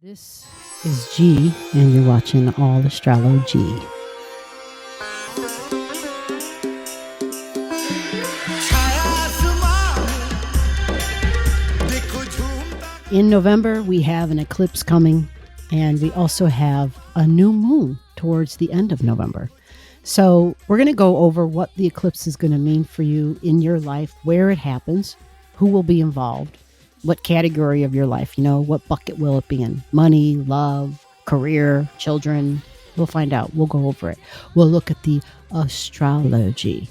This is G, and you're watching Allastrology. In November, we have an eclipse coming, and we also have a new moon towards the end of November. So we're going to go over what the eclipse is going to mean for you in your life, where it happens, who will be involved, what category of your life, what bucket will it be in? Money, love, career, children. We'll find out. We'll go over it. We'll look at the astrology.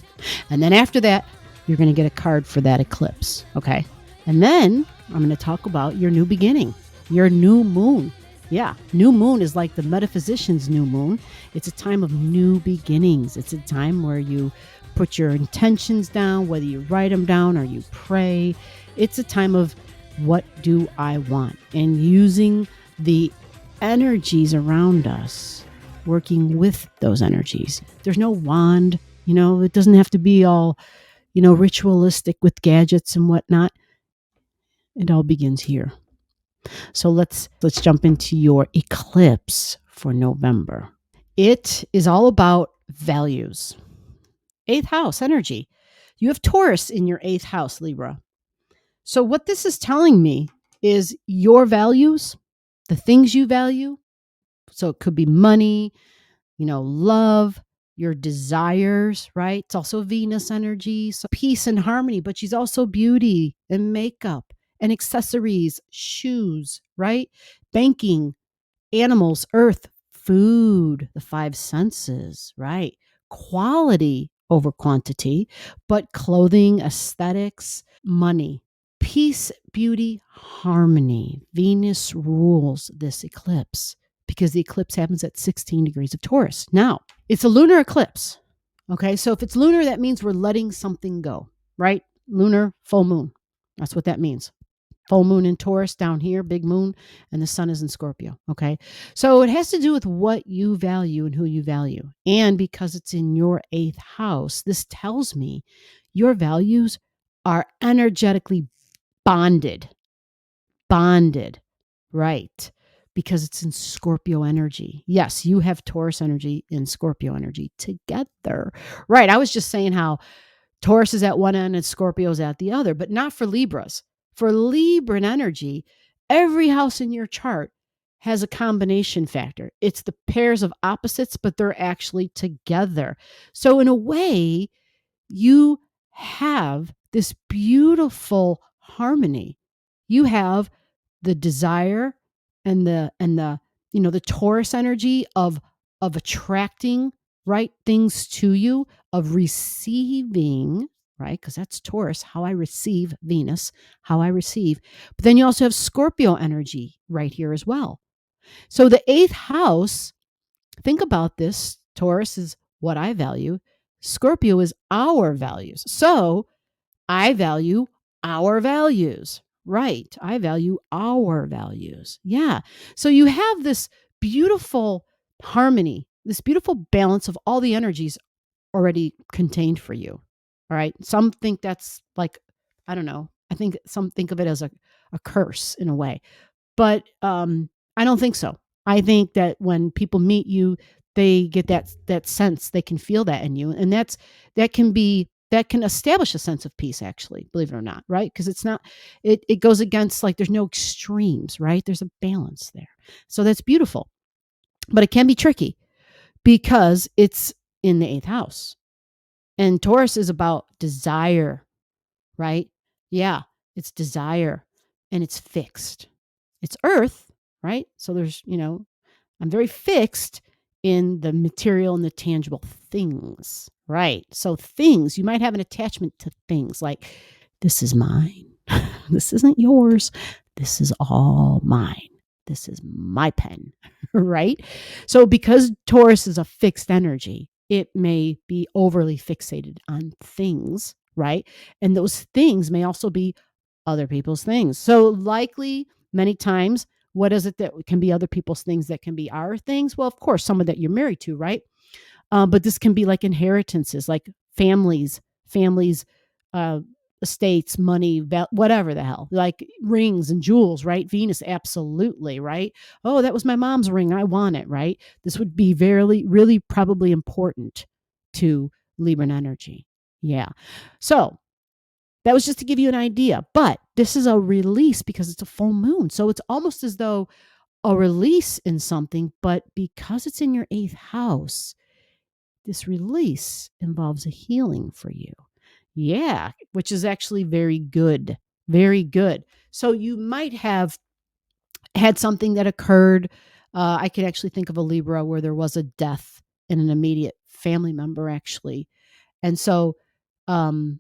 And then after that, you're going to get a card for that eclipse. Okay. And then I'm going to talk about your new beginning, your new moon. Yeah. New moon is like the metaphysician's new moon. It's a time of new beginnings. It's a time where you put your intentions down, whether you write them down or you pray. It's a time of what do I want? And using the energies around us, working with those energies. There's no wand, it doesn't have to be all, ritualistic with gadgets and whatnot. It all begins here. So let's jump into your eclipse for November. It is all about values. 8th house energy. You have Taurus in your 8th house, Libra. So what this is telling me is your values, the things you value. So it could be money, love, your desires, right? It's also Venus energy, so peace and harmony, but she's also beauty and makeup and accessories, shoes, right? Banking, animals, earth, food, the 5 senses, right? Quality over quantity, but clothing, aesthetics, money. Peace, beauty, harmony. Venus rules this eclipse because the eclipse happens at 16 degrees of Taurus. Now, it's a lunar eclipse. Okay, so if it's lunar, that means we're letting something go, right? Lunar, full moon. That's what that means. Full moon in Taurus down here, big moon, and the sun is in Scorpio. Okay, so it has to do with what you value and who you value. And because it's in your 8th house, this tells me your values are energetically bonded, right? Because it's in Scorpio energy. Yes, you have Taurus energy and Scorpio energy together, right? I was just saying how Taurus is at one end and Scorpio's at the other, but not for Libras. For Libran energy, every house in your chart has a combination factor. It's the pairs of opposites, but they're actually together. So in a way, you have this beautiful harmony. You have the desire and the Taurus energy of attracting right things to you, of receiving, right? Because that's Taurus, how I receive, Venus, how I receive. But then you also have Scorpio energy right here as well. So the 8th house, think about this. Taurus is what I value. Scorpio is our values. So I value our values, right? I value our values. Yeah. So you have this beautiful harmony, this beautiful balance of all the energies already contained for you. All right. Some think that's like, I don't know. I think some think of it as a curse in a way, but I don't think so. I think that when people meet you, they get that sense, they can feel that in you. And that can establish a sense of peace, actually, believe it or not, right? Because it's not, it goes against, like, there's no extremes, right? There's a balance there. So that's beautiful. But it can be tricky because it's in the 8th house. And Taurus is about desire, right? Yeah, it's desire and it's fixed. It's earth, right? So there's, I'm very fixed in the material and the tangible things, right? So things, you might have an attachment to things like, this is mine. This isn't yours. This is all mine. This is my pen, right? So because Taurus is a fixed energy, it may be overly fixated on things, right? And those things may also be other people's things. So likely many times, what is it that can be other people's things that can be our things? Well, of course, someone that you're married to, right? But this can be like inheritances, like families, estates, money, whatever the hell, like rings and jewels, right? Venus, absolutely, right? Oh, that was my mom's ring. I want it, right? This would be very, really probably important to Libran energy. Yeah. So that was just to give you an idea. But this is a release because it's a full moon. So it's almost as though a release in something, but because it's in your eighth house, this release involves a healing for you. Yeah, which is actually very good. Very good. So you might have had something that occurred. I could actually think of a Libra where there was a death in an immediate family member, actually. And so, um,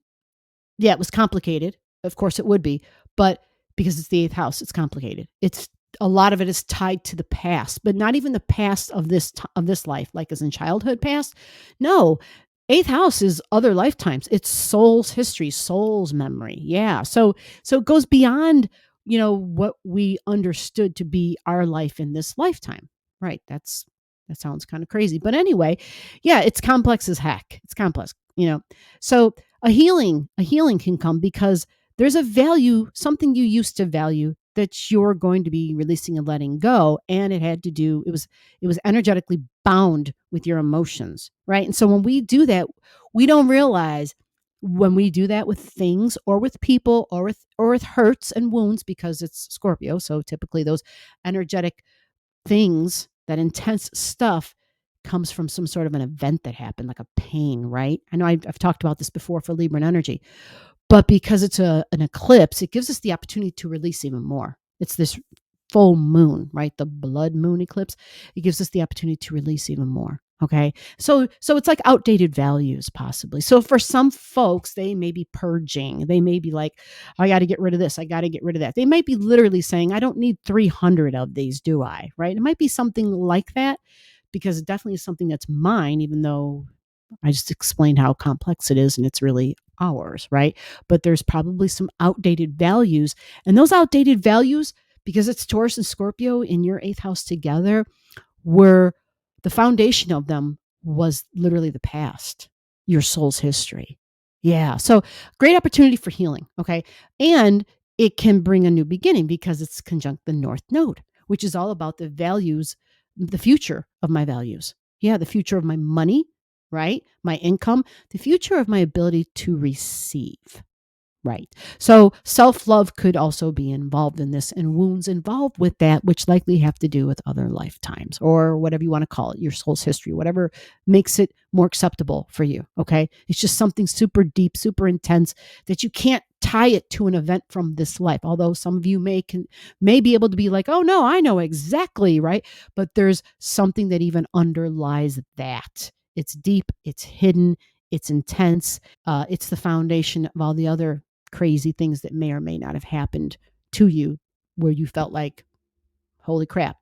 yeah, it was complicated. Of course it would be, but because it's the eighth house, it's complicated. It's a lot of it is tied to the past, but not even the past of this life, like as in childhood past. No, eighth house is other lifetimes. It's soul's history, soul's memory. Yeah. So it goes beyond, what we understood to be our life in this lifetime. Right. That sounds kind of crazy. But anyway, yeah, it's complex as heck. It's complex. So a healing can come because there's a value, something you used to value that you're going to be releasing and letting go. And it was energetically bound with your emotions, right? And so when we do that, we don't realize when we do that with things or with people or with hurts and wounds, because it's Scorpio. So typically those energetic things, that intense stuff, comes from some sort of an event that happened, like a pain, right? I know I've talked about this before for Libran energy, but because it's an eclipse, it gives us the opportunity to release even more. It's this full moon, right? The blood moon eclipse. It gives us the opportunity to release even more. Okay. So it's like outdated values, possibly. So for some folks, they may be purging. They may be like, I got to get rid of this. I got to get rid of that. They might be literally saying, I don't need 300 of these, do I? Right. It might be something like that, because it definitely is something that's mine, even though I just explained how complex it is and it's really ours, right? But there's probably some outdated values. And those outdated values, because it's Taurus and Scorpio in your eighth house together, were the foundation of them was literally the past, your soul's history. Yeah. So great opportunity for healing. Okay. And it can bring a new beginning because it's conjunct the North Node, which is all about the values, the future of my values. Yeah. The future of my money, right? My income, the future of my ability to receive. Right. So self-love could also be involved in this, and wounds involved with that, which likely have to do with other lifetimes or whatever you want to call it, your soul's history, whatever makes it more acceptable for you. Okay. It's just something super deep, super intense that you can't tie it to an event from this life. Although some of you may be able to be like, oh no, I know exactly. Right. But there's something that even underlies that. It's deep, it's hidden, it's intense. It's the foundation of all the other crazy things that may or may not have happened to you, where you felt like, holy crap,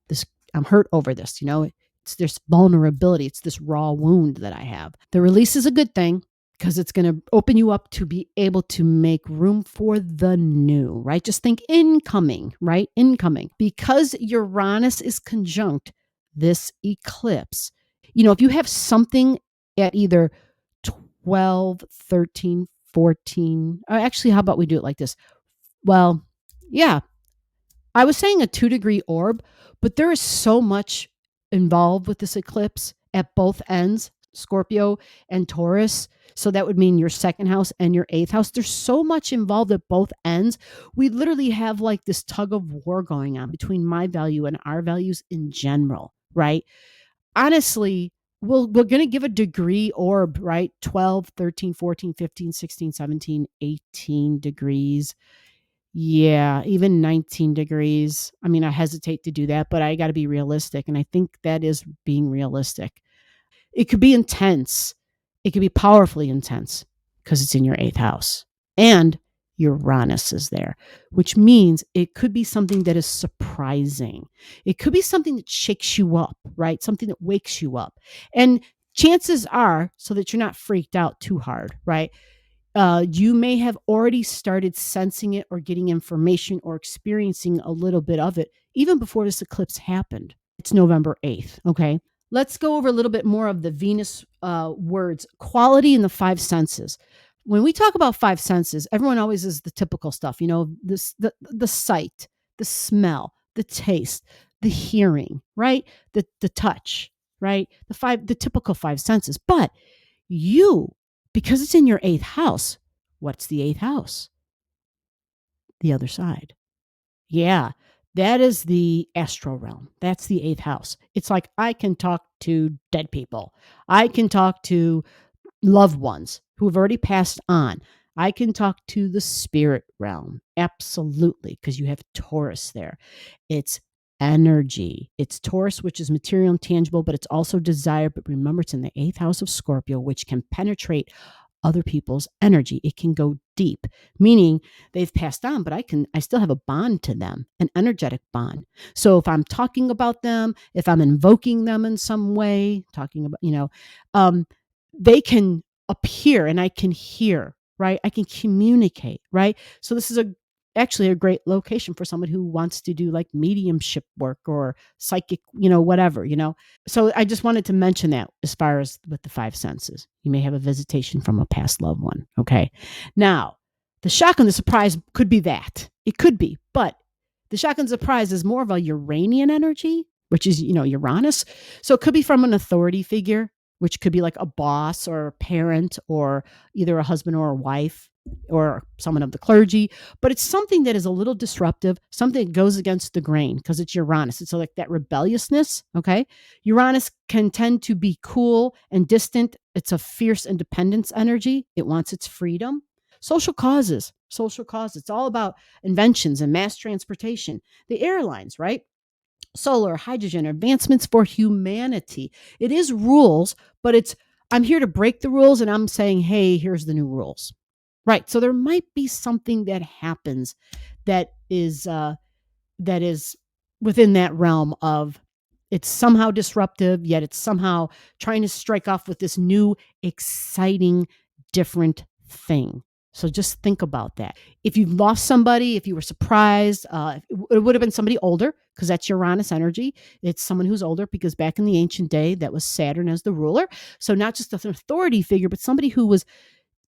I'm hurt over this. It's this vulnerability. It's this raw wound that I have. The release is a good thing because it's going to open you up to be able to make room for the new, right? Just think incoming, right? Incoming. Because Uranus is conjunct this eclipse. If you have something at either 12, 13, 14. Actually, how about we do it like this? Well, yeah, I was saying a 2-degree orb, but there is so much involved with this eclipse at both ends, Scorpio and Taurus. So that would mean your second house and your eighth house. There's so much involved at both ends. We literally have like this tug of war going on between my value and our values in general, right? Honestly, we're going to give a degree orb, right? 12, 13, 14, 15, 16, 17, 18 degrees. Yeah, even 19 degrees. I mean, I hesitate to do that, but I got to be realistic. And I think that is being realistic. It could be intense. It could be powerfully intense because it's in your eighth house. And Uranus is there, which means it could be something that is surprising. It could be something that shakes you up, right? Something that wakes you up. And chances are, so that you're not freaked out too hard, right? You may have already started sensing it or getting information or experiencing a little bit of it even before this eclipse happened. It's November 8th, okay? Let's go over a little bit more of the Venus words. Quality in the 5 senses. when we talk about five senses, everyone always is the typical stuff, this the sight, the smell, the taste, the hearing, right? The touch, right? The typical five senses. But you, because it's in your eighth house, what's the eighth house? The other side. Yeah. That is the astral realm. That's the eighth house. It's like I can talk to dead people. I can talk to loved ones who have already passed on. I can talk to the spirit realm. Absolutely, because you have Taurus there. It's energy. It's Taurus, which is material and tangible, but it's also desire. But remember, it's in the eighth house of Scorpio, which can penetrate other people's energy. It can go deep, meaning they've passed on, but I still have a bond to them, an energetic bond. So if I'm talking about them, if I'm invoking them in some way, talking about, they can appear and I can hear, right? I can communicate, right? So this is actually a great location for someone who wants to do like mediumship work or psychic, whatever. So I just wanted to mention that as far as with the five senses. You may have a visitation from a past loved one. Okay. Now, the shock and the surprise could be that. It could be, but the shock and surprise is more of a Uranian energy, which is, Uranus. So it could be from an authority figure, which could be like a boss or a parent or either a husband or a wife or someone of the clergy, but it's something that is a little disruptive, something that goes against the grain because it's Uranus. It's like that rebelliousness. Okay. Uranus can tend to be cool and distant. It's a fierce independence energy. It wants its freedom. Social causes. It's all about inventions and mass transportation. The airlines, right? Solar, hydrogen, advancements for humanity. It is rules, but I'm here to break the rules and I'm saying, hey, here's the new rules. Right. So there might be something that happens that is within that realm of it's somehow disruptive, yet it's somehow trying to strike off with this new, exciting, different thing. So just think about that. If you've lost somebody, if you were surprised, it would have been somebody older because that's Uranus energy. It's someone who's older because back in the ancient day, that was Saturn as the ruler. So not just an authority figure, but somebody who was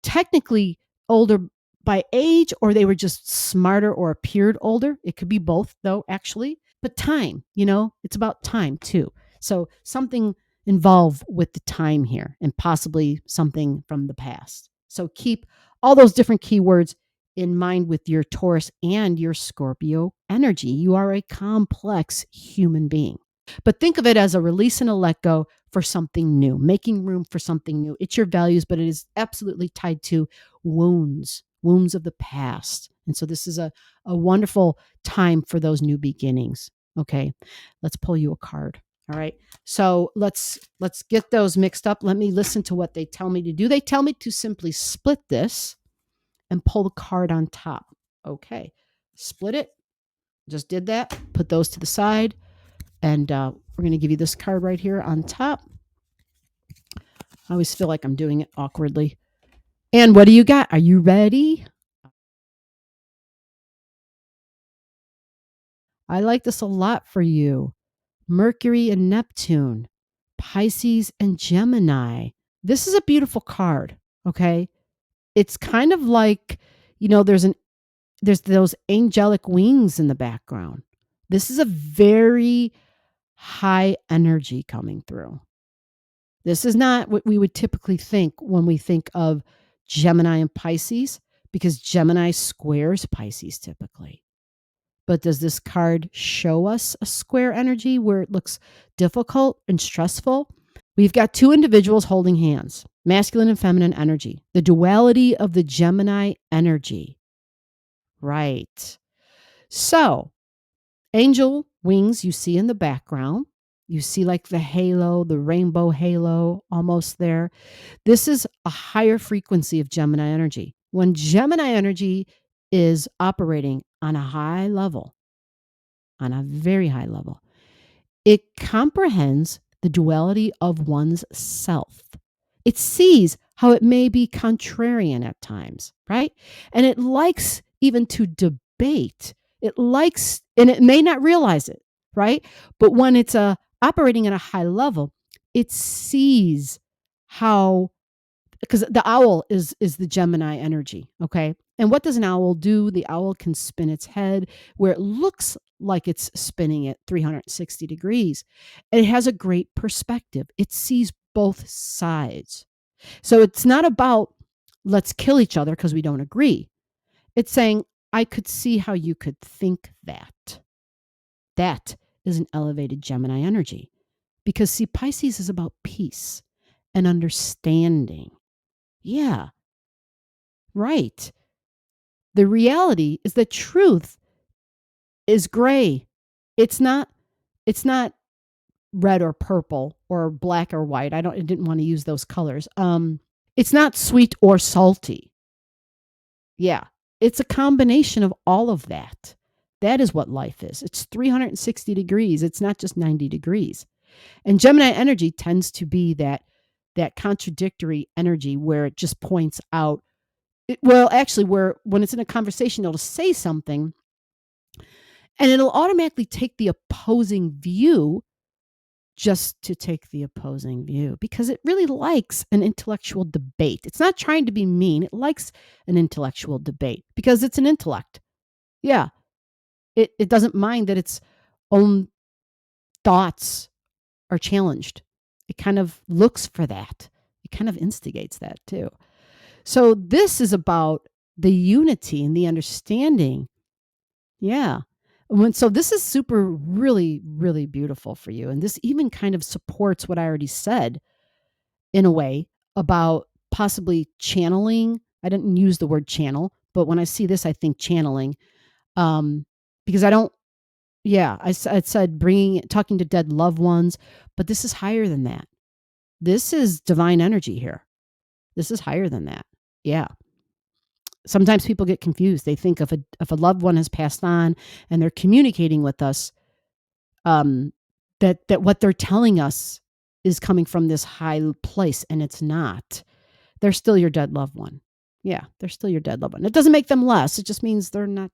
technically older by age or they were just smarter or appeared older. It could be both though, actually. But time, it's about time too. So something involved with the time here and possibly something from the past. So keep all those different keywords in mind with your Taurus and your Scorpio energy. You are a complex human being. But think of it as a release and a let go for something new, making room for something new. It's your values, but it is absolutely tied to wounds of the past. And so this is a wonderful time for those new beginnings. Okay, let's pull you a card. All right. So let's get those mixed up. Let me listen to what they tell me to do. They tell me to simply split this and pull the card on top. Okay. Split it. Just did that. Put those to the side. And we're going to give you this card right here on top. I always feel like I'm doing it awkwardly. And what do you got? Are you ready? I like this a lot for you. Mercury and Neptune, Pisces and Gemini. This is a beautiful card, okay? It's kind of like, there's those angelic wings in the background. This is a very high energy coming through. This is not what we would typically think when we think of Gemini and Pisces, because Gemini squares Pisces typically. But does this card show us a square energy where it looks difficult and stressful? We've got two individuals holding hands, masculine and feminine energy, the duality of the Gemini energy. Right. So, angel wings you see in the background. You see like the halo, the rainbow halo almost there. This is a higher frequency of Gemini energy. When Gemini energy is operating on a high level, on a very high level, it comprehends the duality of one's self. It sees how it may be contrarian at times, right? And it likes even to debate. It likes, and it may not realize it, right? But when it's operating at a high level, it sees how because the owl is the Gemini energy, okay? And what does an owl do? The owl can spin its head where it looks like it's spinning at 360 degrees. And it has a great perspective. It sees both sides. So it's not about let's kill each other because we don't agree. It's saying, I could see how you could think that. That is an elevated Gemini energy. Because see, Pisces is about peace and understanding. Yeah, right. The reality is that truth is gray. It's not red or purple or black or white. I didn't want to use those colors. It's not sweet or salty. Yeah. It's a combination of all of that. That is what life is. It's 360 degrees. It's not just 90 degrees. And Gemini energy tends to be that contradictory energy where it just points out, actually, where when it's in a conversation, it'll say something and it'll automatically take the opposing view just to take the opposing view because it really likes an intellectual debate. It's not trying to be mean. It likes an intellectual debate because it's an intellect. Yeah. It doesn't mind that its own thoughts are challenged. It kind of looks for that. It kind of instigates that too. So this is about the unity and the understanding. Yeah. So this is super, really, really beautiful for you. And this even kind of supports what I already said in a way about possibly channeling. I didn't use the word channel, but when I see this, I think channeling. Because I don't, I said talking to dead loved ones, but this is higher than that. This is divine energy here. This is higher than that. Yeah. Sometimes people get confused. They think if a loved one has passed on and they're communicating with us, that what they're telling us is coming from this high place, and it's not. They're still your dead loved one. Yeah, they're still your dead loved one. It doesn't make them less. It just means they're not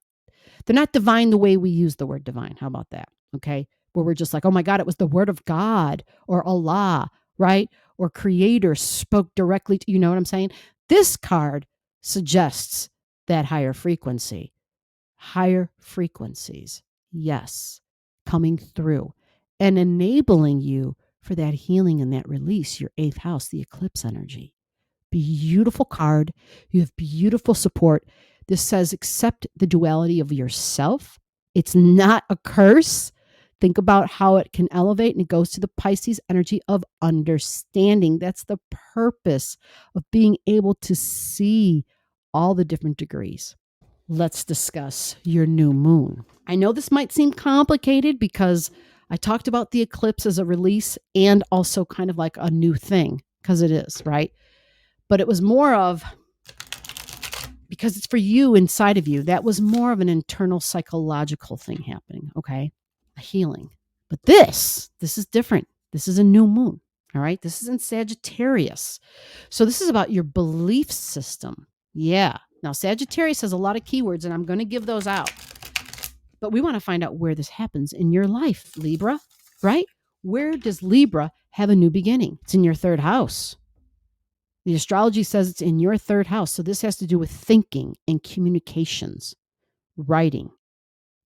divine the way we use the word divine. How about that? Okay. Where we're just like, oh my God, it was the word of God or Allah, right? Or creator spoke directly to, you know what I'm saying? This card suggests that higher frequency. Higher frequencies, yes, coming through and enabling you for that healing and that release, your 8th house, the eclipse energy. Beautiful card. You have beautiful support. This says accept the duality of yourself. It's not a curse. Think about how it can elevate, and it goes to the Pisces energy of understanding. That's the purpose of being able to see all the different degrees. Let's discuss your new moon. I know this might seem complicated because I talked about the eclipse as a release and also kind of like a new thing, because it is, right? But it was more of, because it's for you inside of you, that was more of an internal psychological thing happening, okay? A healing. But this is different. This is a new moon, all right? This is in Sagittarius. So this is about your belief system. Yeah. Now, Sagittarius has a lot of keywords, and I'm going to give those out. But we want to find out where this happens in your life, Libra, right? Where does Libra have a new beginning? It's in your 3rd house. The astrology says it's in your 3rd house. So this has to do with thinking and communications, writing,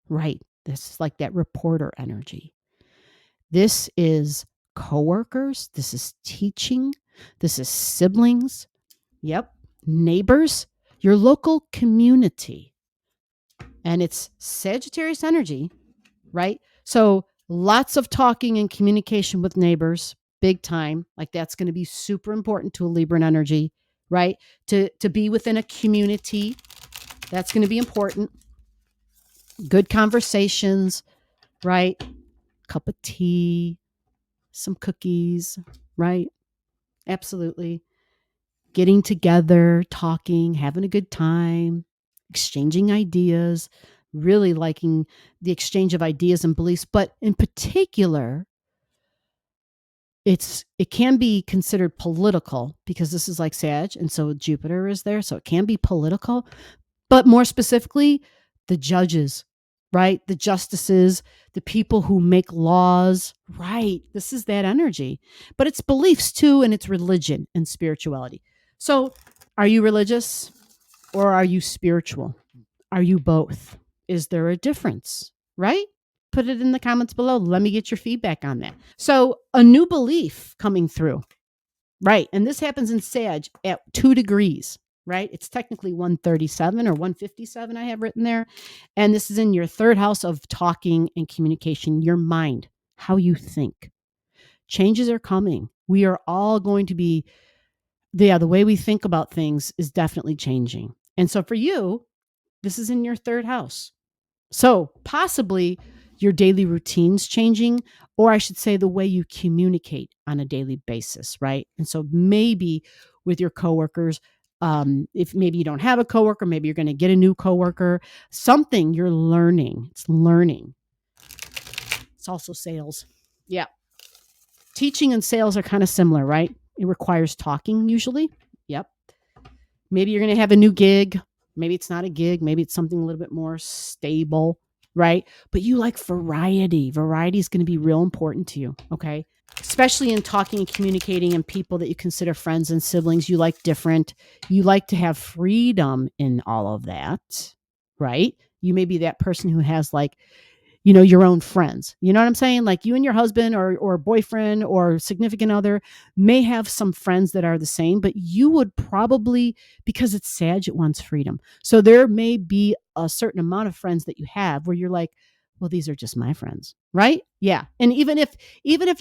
right? This is like that reporter energy. This is coworkers. This is teaching. This is siblings. Yep. Neighbors, your local community. And it's Sagittarius energy, right? So lots of talking and communication with neighbors, big time. Like that's going to be super important to a Libran energy, right? To be within a community, that's going to be important. Good conversations, right? Cup of tea, some cookies, right? Absolutely. Getting together, talking, having a good time, exchanging ideas, really liking the exchange of ideas and beliefs. But in particular, it can be considered political because this is like Sag, and so Jupiter is there, so it can be political. But more specifically, the judges, right? The justices, the people who make laws, right? This is that energy. But it's beliefs too, and it's religion and spirituality. So, are you religious or are you spiritual? Are you both? Is there a difference? Right? Put it in the comments below. Let me get your feedback on that. So, a new belief coming through. Right. And this happens in Sag at 2 degrees, right? It's technically 137 or 157 I have written there. And this is in your third house of talking and communication, your mind, how you think. Changes are coming. We are all going to be, the way we think about things is definitely changing. And so for you, this is in your third house. So possibly your daily routines changing, or I should say the way you communicate on a daily basis, right? And so maybe with your coworkers, if maybe you don't have a coworker, maybe you're going to get a new coworker, something you're learning. It's learning. It's also sales. Yeah. Teaching and sales are kind of similar, right? It requires talking usually. Yep. Maybe you're going to have a new gig. Maybe it's not a gig. Maybe it's something a little bit more stable, right? But you like variety. Variety is going to be real important to you, okay? Especially in talking and communicating and people that you consider friends and siblings. You like different. You like to have freedom in all of that, right? You may be that person who has like, your own friends. You know what I'm saying? Like you and your husband or boyfriend or significant other may have some friends that are the same, but you would probably, because it's Sag, it wants freedom. So there may be a certain amount of friends that you have where you're like, well, these are just my friends, right? Yeah. And even if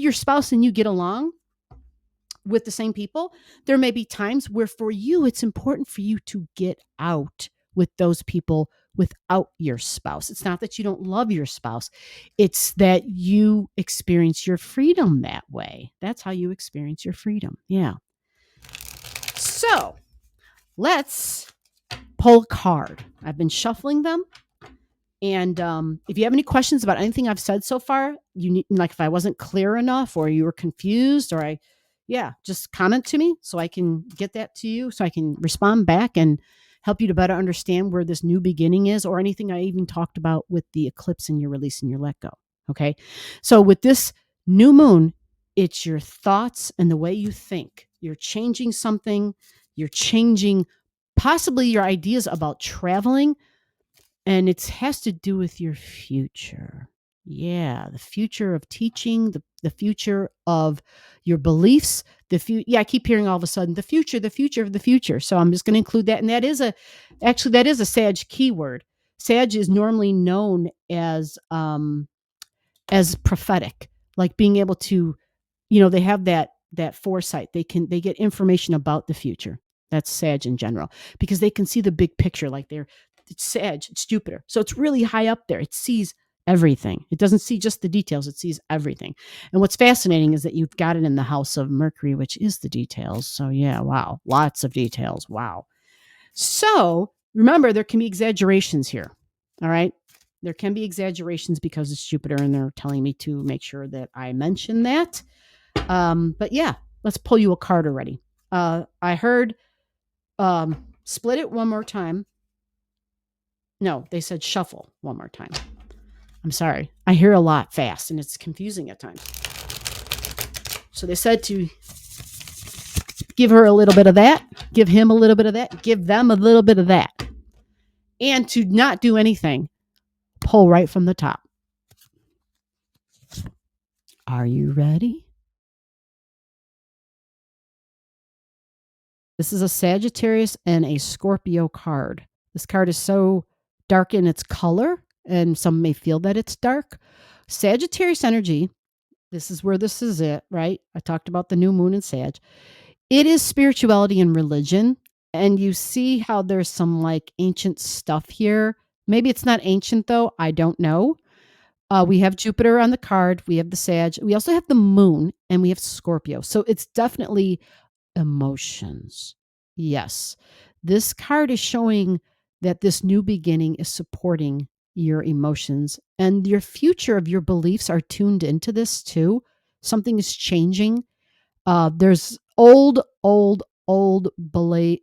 your spouse and you get along with the same people, there may be times where for you, it's important for you to get out with those people without your spouse. It's not that you don't love your spouse. It's that you experience your freedom that way. That's how you experience your freedom. Yeah. So let's pull a card. I've been shuffling them. And if you have any questions about anything I've said so far, you need, like if I wasn't clear enough or you were confused or just comment to me so I can get that to you so I can respond back and help you to better understand where this new beginning is or anything I even talked about with the eclipse and your release and your let go. Okay. So with this new moon, it's your thoughts and the way you think. You're changing something. You're changing possibly your ideas about traveling. And it has to do with your future. Yeah, the future of teaching, the future of your beliefs, I keep hearing all of a sudden the future of the future. So I'm just going to include that. And that is a Sag keyword. Sag is normally known as prophetic, like being able to, they have that foresight. They get information about the future. That's Sag in general because they can see the big picture. Like it's Sag, it's Jupiter, so it's really high up there. It sees everything. It doesn't see just the details. It sees everything. And what's fascinating is that you've got it in the house of Mercury, which is the details. So yeah, wow, lots of details. Wow. So remember, there can be exaggerations here. All right. There can be exaggerations because it's Jupiter and they're telling me to make sure that I mention that. But yeah, let's pull you a card already. I heard split it one more time. No, they said shuffle one more time. I'm sorry. I hear a lot fast and it's confusing at times. So they said to give her a little bit of that, give him a little bit of that, give them a little bit of that. And to not do anything, pull right from the top. Are you ready? This is a Sagittarius and a Scorpio card. This card is so dark in its color, and some may feel that it's dark. Sagittarius energy, this is where this is it, right? I talked about the new moon in Sag. It is spirituality and religion. And you see how there's some like ancient stuff here. Maybe it's not ancient though. I don't know. We have Jupiter on the card. We have the Sag. We also have the moon and we have Scorpio. So it's definitely emotions. Yes. This card is showing that this new beginning is supporting your emotions and your future of your beliefs are tuned into this too. Something is changing. There's old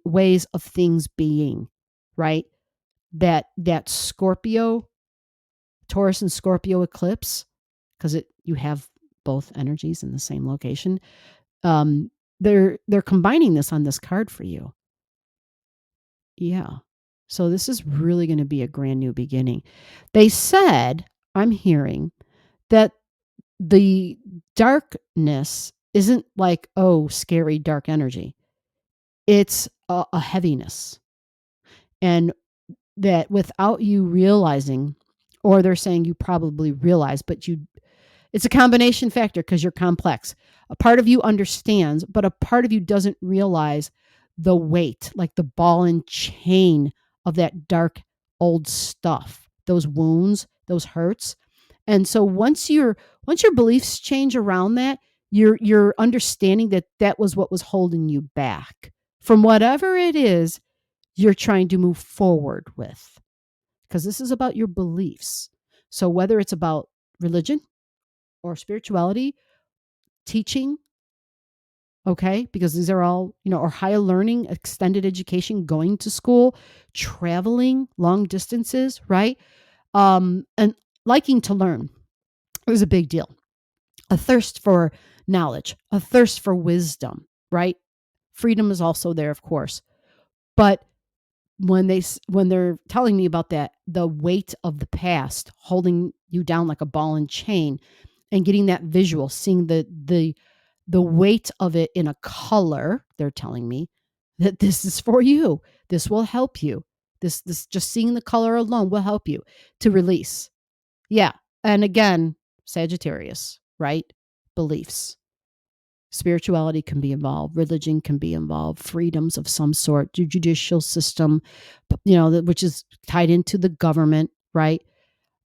ways of things being, right? That Scorpio, Taurus and Scorpio eclipse, because you have both energies in the same location. they're combining this on this card for you. Yeah. So this is really going to be a grand new beginning. They said, I'm hearing that the darkness isn't like, oh, scary dark energy. It's a heaviness. And that without you realizing, or they're saying you probably realize, but it's a combination factor because you're complex. A part of you understands, but a part of you doesn't realize the weight, like the ball and chain of that dark old stuff, those wounds, those hurts. And so once your beliefs change around that, you're understanding that that was what was holding you back from whatever it is you're trying to move forward with, because this is about your beliefs. So whether it's about religion or spirituality, teaching, okay, because these are all, or higher learning, extended education, going to school, traveling long distances, right? And liking to learn is a big deal. A thirst for knowledge, a thirst for wisdom, right? Freedom is also there, of course. But when they're telling me about that, the weight of the past holding you down like a ball and chain, and getting that visual, seeing the weight of it in a color, they're telling me that this is for you. This will help you. This just seeing the color alone will help you to release. Yeah. And again, Sagittarius, right? Beliefs. Spirituality can be involved, religion can be involved, freedoms of some sort, the judicial system, which is tied into the government, right?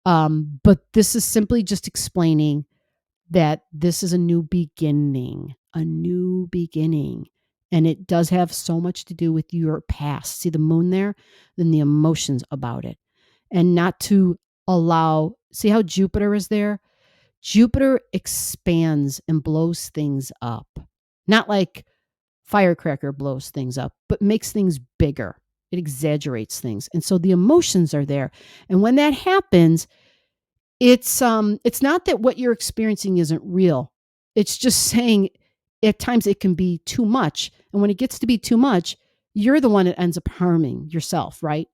But this is simply just explaining that this is a new beginning, a new beginning. And it does have so much to do with your past. See the moon there? Then the emotions about it. And not to see how Jupiter is there? Jupiter expands and blows things up. Not like firecracker blows things up, but makes things bigger. It exaggerates things. And so the emotions are there. And when that happens, it's not that what you're experiencing isn't real. It's just saying at times it can be too much. And when it gets to be too much, you're the one that ends up harming yourself, right?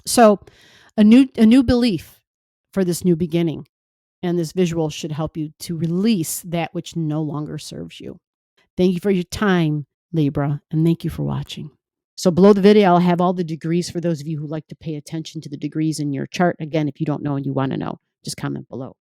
So a new belief for this new beginning. And this visual should help you to release that which no longer serves you. Thank you for your time, Libra, and thank you for watching. So below the video, I'll have all the degrees for those of you who like to pay attention to the degrees in your chart. Again, if you don't know and you want to know, just comment below.